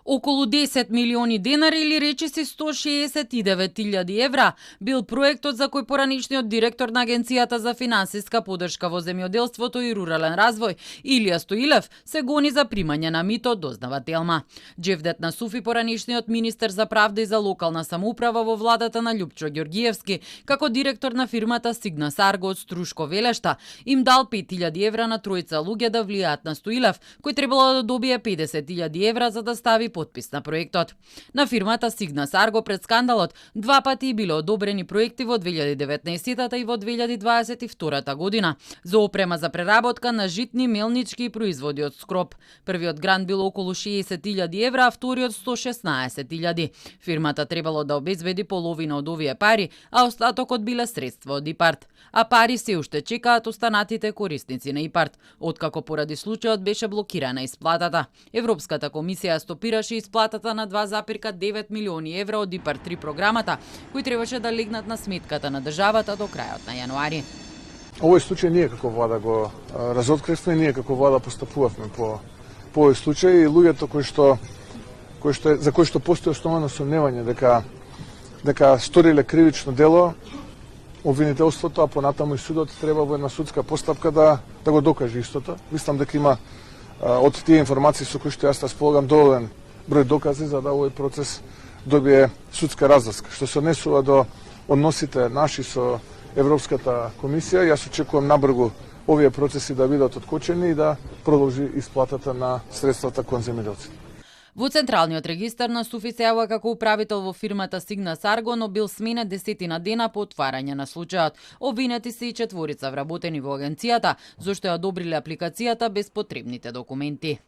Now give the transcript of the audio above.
Околу 10 милиони денари или речиси 169.000 евра бил проектот за кој поранишниот директор на Агенцијата за финансиска поддршка во земјоделството и рурален развој Илија Стоилев се гони за примање на мито, дознава Телма. Џевдет на Суфи, поранишниот министер за правда и за локална самоуправа во владата на Љупчо Ѓоргиевски, како директор на фирмата Сигна Сарго од Струшко Велешта, им дал 5.000 евра на тројца луѓе да влијаат на Стоилев, кој требало да добие 50.000 евра за да стави подпис на проектот. На фирмата Сигна Сарго пред скандалот два пати биле одобрени проекти во 2019 и во 2022 година за опрема за преработка на житни, мелнички и производи од скроп. Првиот грант бил околу 60.000 евра, а вториот 116.000. Фирмата требало да обезбеди половина од овие пари, а остатокот биле средства од ИПАРД. А пари се уште чекаат останатите корисници на ИПАРД, откако поради случајот беше блокирана исплатата. Европската комисија стопираше исплатата на 2,9 милиони евра од ИПАРД 3 програмата, кои требаше да легнат на сметката на државата до крајот на јануари. Овој случај ние како влада го разоткривме, ние како влада постапувавме по овој случај и луѓето за кои што постои основано сомневање дека сториле кривично дело, обвинителството, а понатаму и судот треба во една судска постапка да го докаже истото. Мислам дека има од тие информации со кои што јас располагам доволен број докази за да овој процес добие судска разласка. Што се однесува до односите наши со Европската комисија, јас очекувам набрзо овие процеси да бидат откочени и да продолжи исплатата на средствата кон земјоделците. Во Централниот регистар на Суфи се јавува како управител во фирмата Сигна Сарго, но бил сменет 10 дена по отварање на случајот. Обвинети се и 4 вработени во агенцијата, зашто ја одобриле апликацијата без потребните документи.